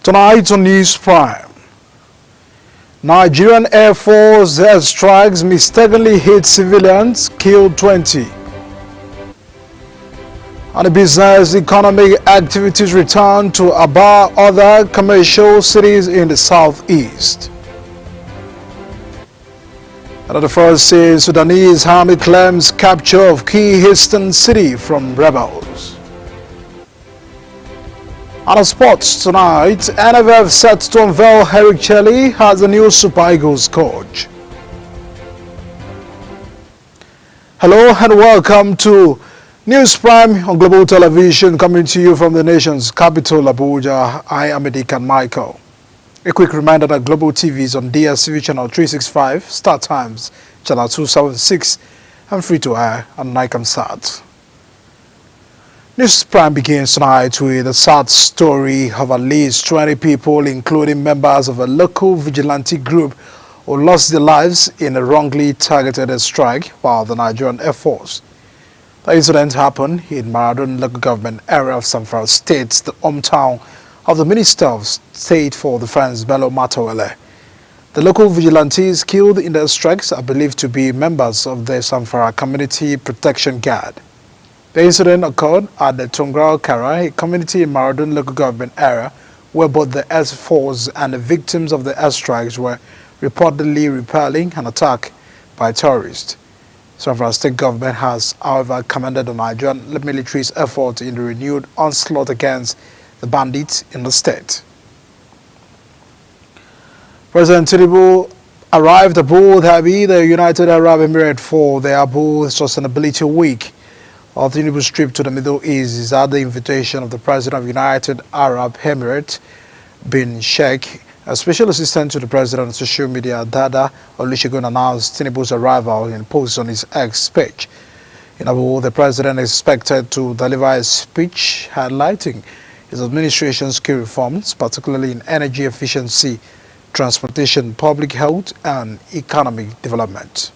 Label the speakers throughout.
Speaker 1: Tonight on News Prime, Nigerian Air Force airstrikes mistakenly hit civilians, killed 20. And the business economic activities return to Aba, other commercial cities in the southeast. And the first says Sudanese army claims capture of key eastern city from rebels. On sports tonight, NFF set to unveil Eric Chelle as the new Super Eagles coach. Hello and welcome to News Prime on Global Television, coming to you from the nation's capital, Abuja. I am Edikan Michael. A quick reminder that Global TV is on DSTV channel 365, Star Times channel 276, and free to air on Nicomsat. News Prime begins tonight with a sad story of at least 20 people, including members of a local vigilante group, who lost their lives in a wrongly targeted strike by the Nigerian Air Force. The incident happened in Maradun local government area of Zamfara State, the hometown of the Minister of State for Defense, Bello Matawalle. The local vigilantes killed in the strikes are believed to be members of the Zamfara Community Protection Guard. The incident occurred at the Tungrao Kara, a community in Maradun local government area, where both the Air Force and the victims of the airstrikes were reportedly repelling an attack by terrorists. Zamfara state government has, however, commended the Nigerian military's effort in the renewed onslaught against the bandits in the state. President Tinubu arrived at Abu Dhabi, the United Arab Emirates, for the Abu Sustainability Week. Of Tinubu's trip to the Middle East is at the invitation of the President of United Arab Emirates, bin Sheikh. A special assistant to the President on social media, Dada Olusegun, announced Tinubu's arrival in a post on his X page. In Abu, the President is expected to deliver a speech highlighting his administration's key reforms, particularly in energy efficiency, transportation, public health, and economic development.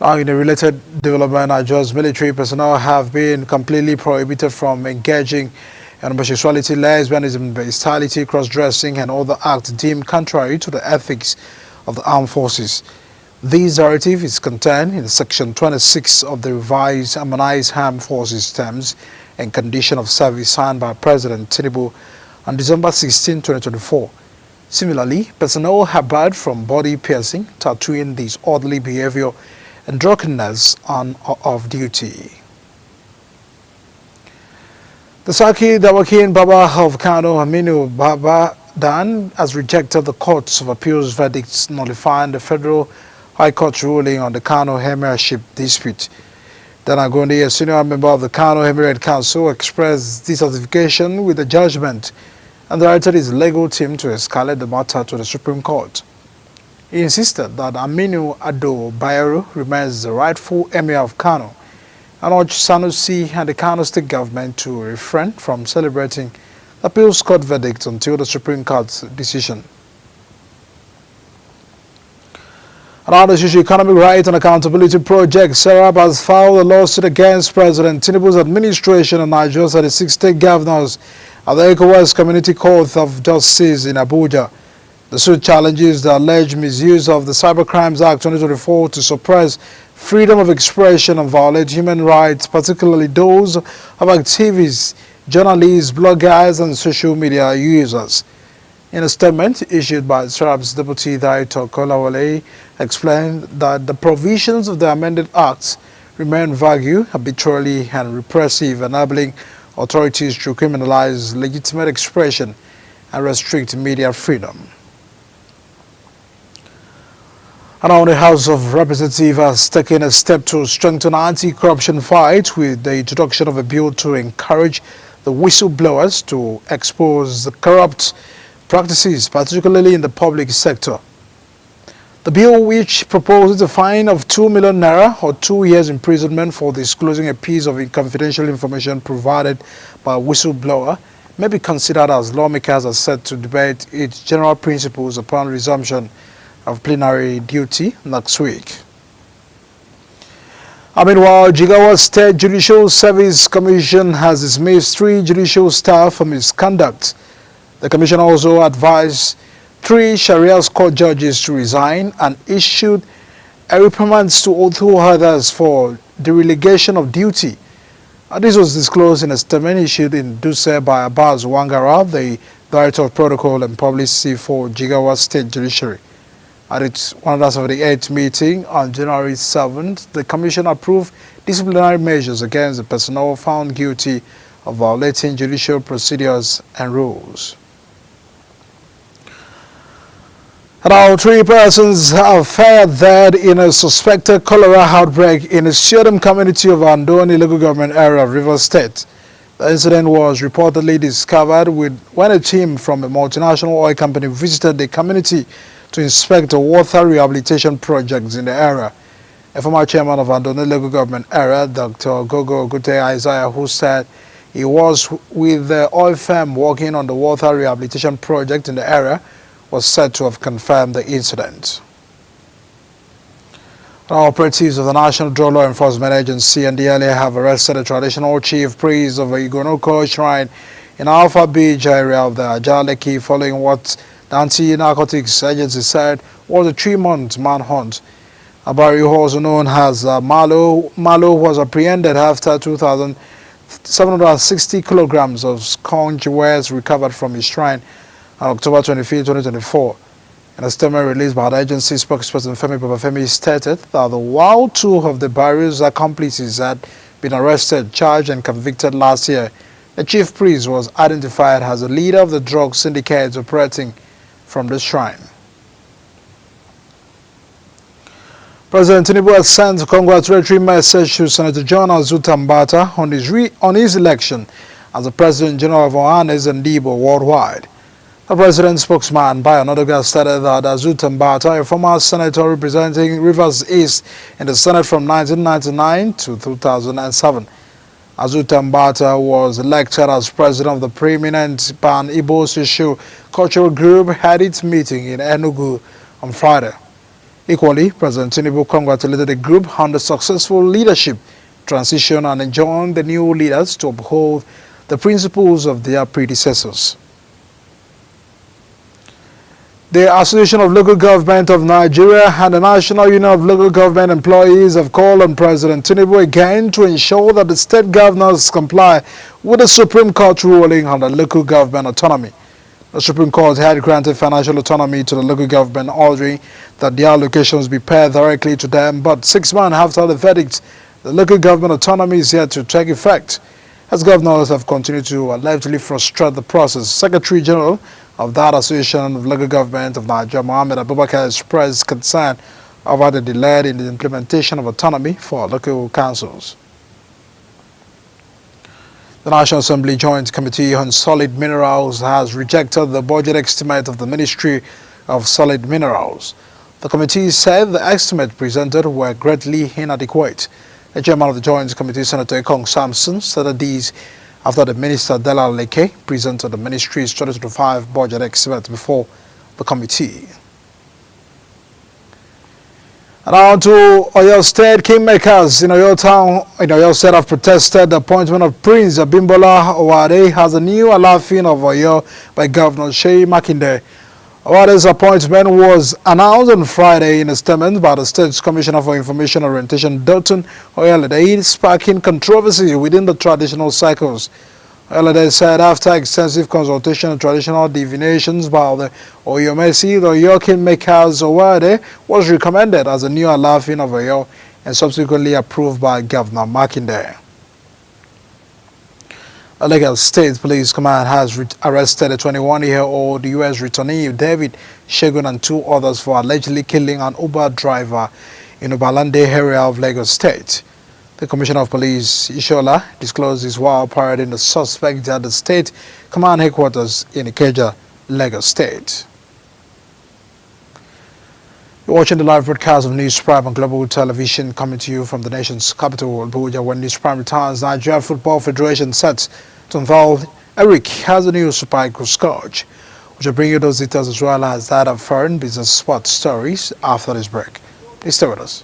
Speaker 1: Now, in a related development, Nigeria's military personnel have been completely prohibited from engaging in homosexuality, lesbianism, bestiality, cross-dressing, and other acts deemed contrary to the ethics of the armed forces. This directive is contained in Section 26 of the revised Harmonized Armed Forces Terms and Condition of Service signed by President Tinubu on December 16, 2024. Similarly, personnel are barred from body piercing, tattooing, disorderly behavior, and drunkenness on or off duty. The Saki Dawakin Baba of Kano, Aminu Baba Dan, has rejected the Courts of Appeals verdicts nullifying the Federal High Court ruling on the Kano Emirship dispute. Dana Gondi, a senior member of the Kano Emirate Council, expressed dissatisfaction with the judgment and directed his legal team to escalate the matter to the Supreme Court. He insisted that Aminu Ado Bayero remains the rightful Emir of Kano and urged Sanusi and the Kano state government to refrain from celebrating the appeals court verdict until the Supreme Court's decision. Another Socio-Economic Rights and Accountability Project, SERAP, has filed a lawsuit against President Tinubu's administration and Nigeria's 36 state governors at the ECOWAS Community Court of Justice in Abuja. The suit challenges the alleged misuse of the Cybercrimes Act 2024 to suppress freedom of expression and violate human rights, particularly those of activists, journalists, bloggers, and social media users. In a statement issued by SERAP's Deputy Director Kolawole, explained that the provisions of the amended acts remain vague, arbitrary, and repressive, enabling authorities to criminalize legitimate expression and restrict media freedom. And now the House of Representatives has taken a step to strengthen anti-corruption fight with the introduction of a bill to encourage the whistleblowers to expose the corrupt practices, particularly in the public sector. The bill, which proposes a fine of 2 million naira or 2 years imprisonment for disclosing a piece of confidential information provided by a whistleblower, may be considered as lawmakers are set to debate its general principles upon resumption of plenary duty next week. Meanwhile, Jigawa State Judicial Service Commission has dismissed 3 judicial staff for misconduct The commission also advised 3 Sharia court judges to resign and issued a reprimand to 2 others for dereliction of duty. This was disclosed in a statement issued in Dutse by Abbas Wangara, the Director of Protocol and Publicity for Jigawa State Judiciary. At its 178th meeting on January 7th, the Commission approved disciplinary measures against the personnel found guilty of violating judicial procedures and rules. Now, 3 persons have fared dead in a suspected cholera outbreak in the Siodom community of Andoni local government area of Rivers State. The incident was reportedly discovered when a team from a multinational oil company visited the community to inspect a water rehabilitation project in the area. A former chairman of Andoni local government area, Dr. Gogo Gute Isaiah, who said he was with the oil firm working on the water rehabilitation project in the area, was said to have confirmed the incident. Operatives of the National Drug Law Enforcement Agency NDLEA have arrested a traditional chief priest of a Igonoko shrine in Alpha Beach area of the Ajaleki following what the Anti-Narcotics Agency said was a 3-month manhunt. Abari, also known as Malo, was apprehended after 2,760 kilograms of sconge wares recovered from his shrine on October 25, 2024. In a statement released by the agency spokesperson Femi Babafemi stated that while 2 of the barriers accomplices had been arrested, charged and convicted last year, the chief priest was identified as the leader of the drug syndicates operating from the shrine. President Tinubu has sent a congratulatory message to Senator John Azuta Mbata on his election as the President General of Ohanes and Igbo worldwide. The President's spokesman, Bayo Onadoga, stated that Azuta Mbata, a former senator representing Rivers East in the Senate from 1999 to 2007. Azuta Mbata was elected as president of the preeminent Pan-Igbo Social Cultural Group had its meeting in Enugu on Friday. Equally, President Tinubu congratulated the group on the successful leadership transition and enjoined the new leaders to uphold the principles of their predecessors. The Association of Local Government of Nigeria and the National Union of Local Government Employees have called on President Tinubu again to ensure that the state governors comply with the Supreme Court ruling on the local government autonomy. The Supreme Court had granted financial autonomy to the local government, ordering that their allocations be paid directly to them, but 6 months after the verdict, the local government autonomy is yet to take effect, as governors have continued to allegedly frustrate the process. Secretary General of that Association of Local Government of Nigeria, Mohammed Abubakar, expressed concern over the delay in the implementation of autonomy for local councils. The National Assembly Joint Committee on Solid Minerals has rejected the budget estimate of the Ministry of Solid Minerals. The committee said the estimate presented were greatly inadequate. The chairman of the Joint Committee, Senator Ekong Samson, said these after the Minister Dela Leke presented the Ministry's 2025 budget estimate before the committee. And on to Oyo State. Kingmakers in Oyo Town, in Oyo State, have protested the appointment of Prince Abimbola Owade as the new Alaafin of Oyo by Governor Seyi Makinde. Owade's appointment was announced on Friday in a statement by the State's Commissioner for Information Orientation, Dotun Oyelade, sparking controversy within the traditional circles. Oyelade said after extensive consultation and traditional divinations by the Oyomesi, the Oyo Kingmakers Owade was recommended as the new Alaafin of Oyo and subsequently approved by Governor Makinde. The Lagos State Police Command has arrested a 21-year-old U.S. returnee, David Shegun, and 2 others for allegedly killing an Uber driver in Obalande area of Lagos State. The Commissioner of Police, Ishola, disclosed his while parading the suspect at the State Command Headquarters in Ikeja, Lagos State. You're watching the live broadcast of News Prime on Global Television, coming to you from the nation's capital, Abuja. When News Prime returns, Nigeria Football Federation sets to unveil Eric has a new Super Eagles coach. We will bring you those details as well as that of foreign business sports stories after this break. Please stay with us.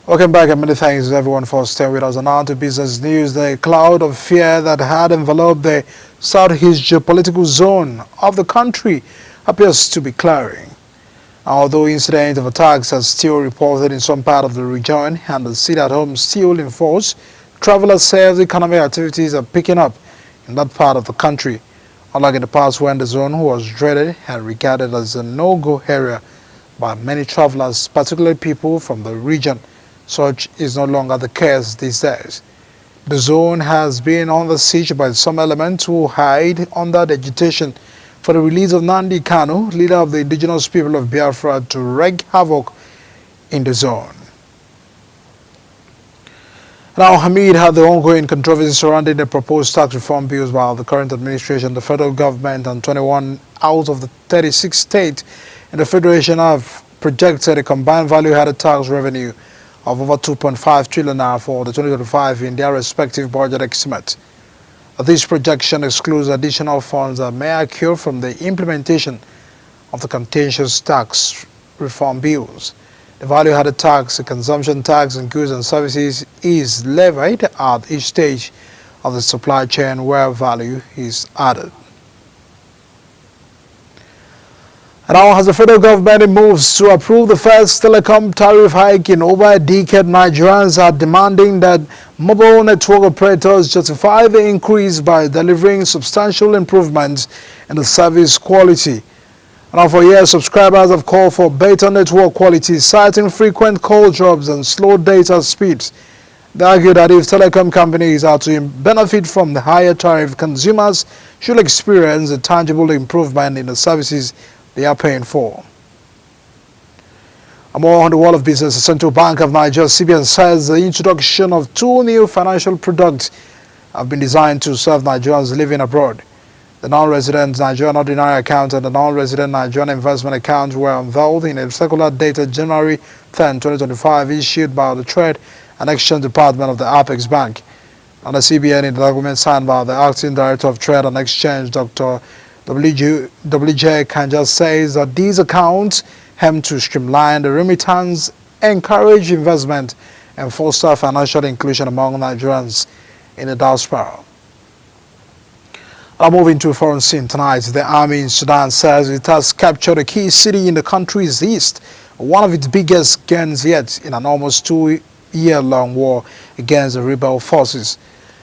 Speaker 1: Welcome back and many thanks everyone for staying with us. And now to business news. The cloud of fear that had enveloped the southeast geopolitical zone of the country appears to be clearing. Although incidents of attacks are still reported in some part of the region and the sit-at-home still in force, travelers say the economic activities are picking up in that part of the country. Unlike in the past when the zone was dreaded and regarded as a no-go area by many travelers, particularly people from the region, such is no longer the case these days. The zone has been under siege by some elements who hide under the agitation for the release of Nnamdi Kanu, leader of the indigenous people of Biafra, to wreak havoc in the zone. Now, amid the ongoing controversy surrounding the proposed tax reform bills by the current administration, the federal government and 21 out of the 36 states in the federation have projected a combined value-added tax revenue of over 2.5 trillion naira for the 2025 in their respective budget estimates. This projection excludes additional funds that may accrue from the implementation of the contentious tax reform bills. The value-added tax, the consumption tax on goods and services is levied at each stage of the supply chain where value is added. And now, as the federal government moves to approve the first telecom tariff hike in over a decade, Nigerians are demanding that mobile network operators justify the increase by delivering substantial improvements in the service quality. And now, for years, subscribers have called for better network quality, citing frequent call drops and slow data speeds. They argue that if telecom companies are to benefit from the higher tariff, consumers should experience a tangible improvement in the services they are paying for. And more on the world of business, the Central Bank of Nigeria, CBN, says the introduction of 2 new financial products have been designed to serve Nigerians living abroad. The non-resident Nigerian Ordinary Account and the non-resident Nigerian Investment Account were unveiled in a circular dated January 10, 2025, issued by the Trade and Exchange Department of the Apex Bank. And the CBN, in the document signed by the Acting Director of Trade and Exchange, Dr. WJ Kanja, says that these accounts aim to streamline the remittance, encourage investment, and foster financial inclusion among Nigerians in the diaspora. Now, moving to a foreign scene tonight, the army in Sudan says it has captured a key city in the country's east, one of its biggest gains yet in an almost 2-year-long war against the rebel forces.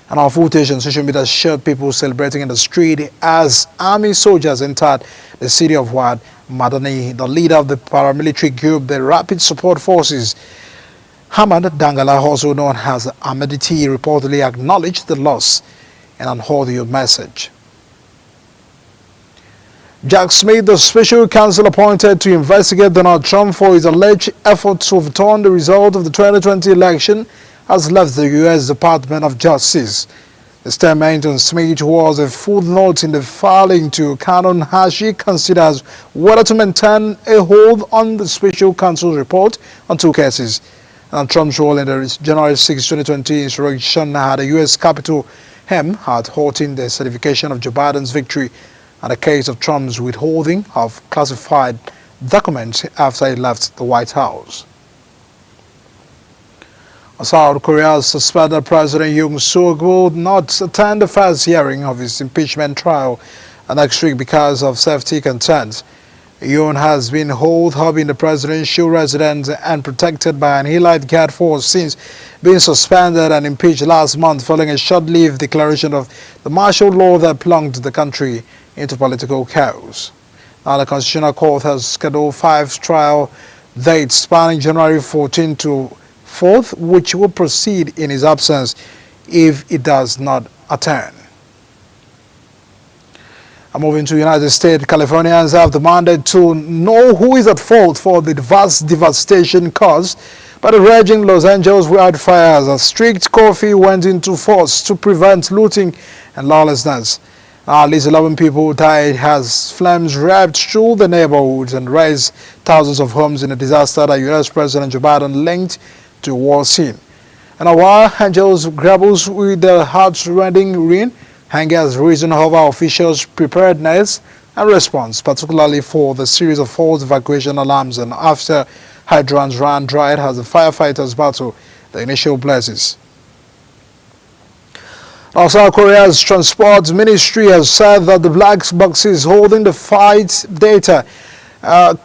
Speaker 1: And our footage on social media showed people celebrating in the street as army soldiers entered the city of Wad Madani. The leader of the paramilitary group, the Rapid Support Forces, Hamad Dangala, also known as Ahmediti, reportedly acknowledged the loss in an audio message. Jack Smith, the special counsel appointed to investigate Donald Trump for his alleged effort to overturn the result of the 2020 election, has left the U.S. Department of Justice. The statement on Smith was a footnote in the filing to canon as she considers whether to maintain a hold on the special counsel's report on 2 cases. And Trump's role in the January 6, 2020 insurrection at the U.S. Capitol aimed at halting the certification of Joe Biden's victory, and a case of Trump's withholding of classified documents after he left the White House. South Korea's suspended President Yoon Suk will not attend the first hearing of his impeachment trial next week because of safety concerns. Yoon has been holed up in the presidential residence and protected by an elite guard force since being suspended and impeached last month following a short-lived declaration of the martial law that plunged the country into political chaos. Now, the Constitutional Court has scheduled 5 trial dates spanning January 14 to 4th, which will proceed in his absence if it does not attend. Moving to United States, Californians have demanded to know who is at fault for the vast devastation caused by the raging Los Angeles wildfires as strict curfew went into force to prevent looting and lawlessness. At least 11 people died as flames wrapped through the neighborhoods and razed thousands of homes in a disaster that U.S. President Joe Biden linked to a war scene. And while Angeles grapples with the heart-rending rain, anger has risen over officials' preparedness and response, particularly for the series of false evacuation alarms and after Hydrants ran dry as the firefighters battle the initial blazes. Now, South Korea's Transport Ministry has said that the black boxes holding the flight data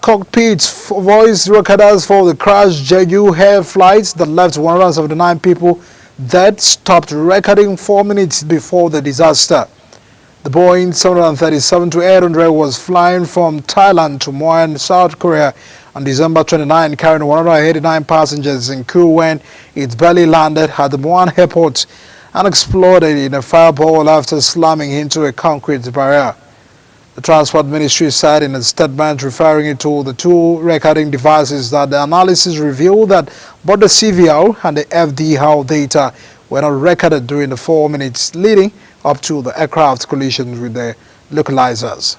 Speaker 1: cockpits voice recorders for the crashed Jeju Air flights that left 179 people dead stopped recording 4 minutes before the disaster. The Boeing 737-800 was flying from Thailand to Muan, South Korea on December 29, carrying 189 passengers in crew when it barely landed at the Muan airport and exploded in a fireball after slamming into a concrete barrier. The Transport Ministry said in a statement referring it to the two recording devices that the analysis revealed that both the CVR and the FDR data were not recorded during the 4 minutes leading up to the aircraft collision with the localizers.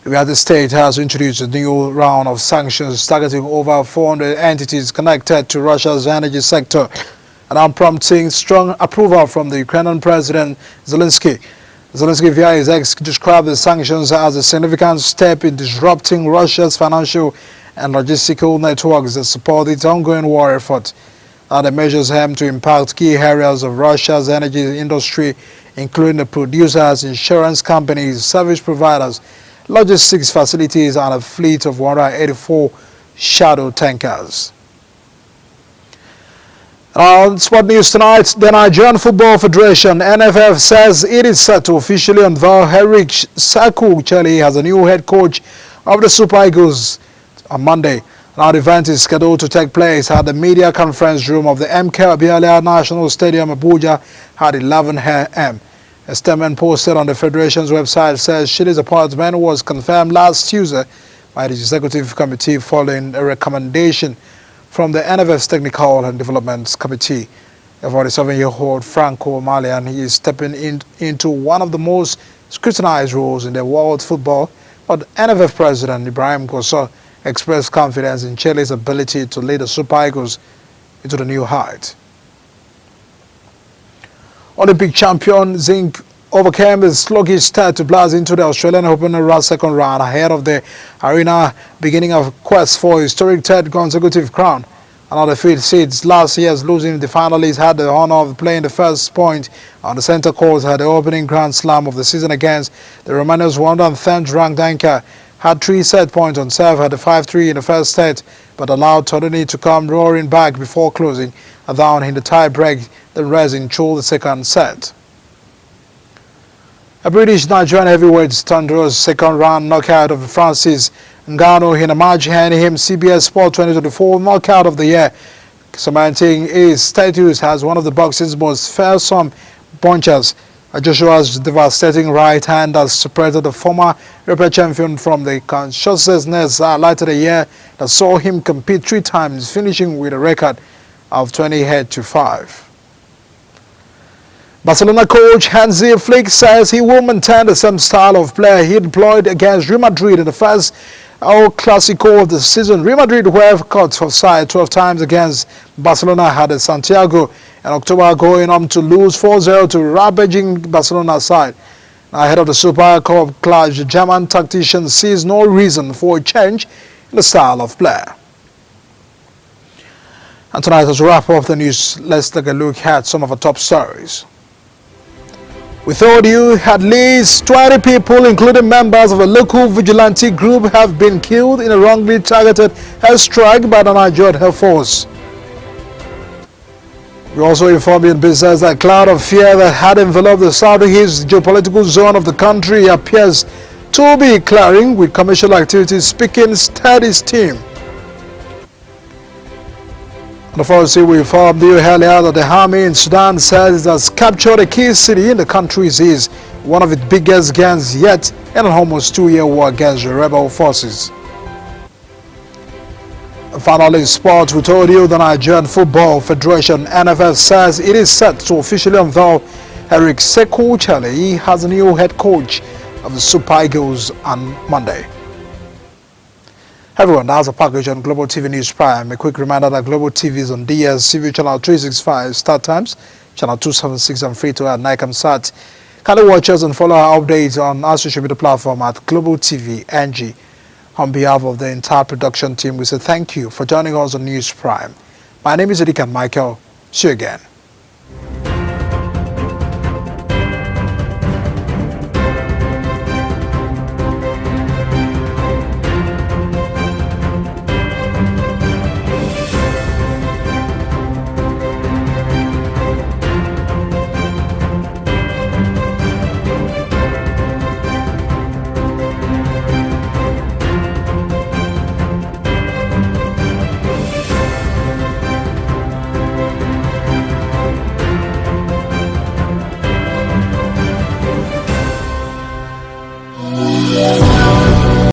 Speaker 1: The United States has introduced a new round of sanctions targeting over 400 entities connected to Russia's energy sector, and prompting strong approval from the Ukrainian President Zelensky. Zelensky via his ex described the sanctions as a significant step in disrupting Russia's financial and logistical networks that support its ongoing war effort. The measures aim to impact key areas of Russia's energy industry, including the producers, insurance companies, service providers, logistics facilities, and a fleet of 184 shadow tankers. On Sport News tonight, the Nigerian Football Federation (NFF) says it is set to officially unveil Eric Sekou Ucheibe as the new head coach of the Super Eagles on Monday. Now, the event is scheduled to take place at the media conference room of the MK Abiola National Stadium, Abuja, at 11 a.m. A statement posted on the Federation's website says Shile's appointment was confirmed last Tuesday by the Executive Committee following a recommendation from the NFF's Technical and Development Committee. A 47-year-old Franco Malian is stepping into one of the most scrutinized roles in the world football, but NFF President Ibrahim Kosso expressed confidence in Chile's ability to lead the Super Eagles into the new height. Olympic champion Zinc overcame the sluggish start to blast into the Australian Open second round ahead of the arena beginning of quest for historic third consecutive crown. Another feat seeds last year's losing the finalists had the honor of playing the first point on the center court at the opening Grand Slam of the season against the Romania's 110th ranked anchor. Had 3 set points on serve at the 5-3 in the first set, but allowed Torrini to come roaring back before closing down in the tie break, then raising through the second set. A British Nigerian heavyweight Tandro's second round knockout of Francis Ngannou in a match handing him CBS Sport 2024 knockout of the year, cementing his status as one of the boxing's most fearsome punchers. Joshua's devastating right hand has separated the former European champion from the consciousness later the year that saw him compete 3 times, finishing with a record of 28-5. Barcelona coach Hansi Flick says he will maintain the same style of play he deployed against Real Madrid in the first El Clasico of the season. Real Madrid were caught offside 12 times against Barcelona had a Santiago in October, going on to lose 4-0 to ravaging Barcelona side. Now, ahead of the Super Cup clash, the German tactician sees no reason for a change in the style of play. And tonight, as we wrap up the news, let's take a look at some of our top stories. We told you at least 20 people, including members of a local vigilante group, have been killed in a wrongly targeted airstrike by the Nigerian Air Force. We also informed you in business that a cloud of fear that had enveloped the southeast geopolitical zone of the country appears to be clearing, with commercial activities speaking steady steam. And unfortunately, we informed you earlier that the army in Sudan says it has captured a key city in the country's east, one of its biggest gains yet in an almost 2-year war against the rebel forces. And finally, in sports, we told you the Nigerian Football Federation (NFF) says it is set to officially unveil Eric Sekou Ucheibe as the new head coach of the Super Eagles on Monday. Everyone, that's a package on Global TV News Prime. A quick reminder that Global TV is on DSTV channel 365 start times, channel 276 and free to air Nicomsat. Kindly watch us and follow our updates on our social media platform at Global TV NG. On behalf of the entire production team, we say thank you for joining us on News Prime. My name is Edikan Michael. See you again. Yeah.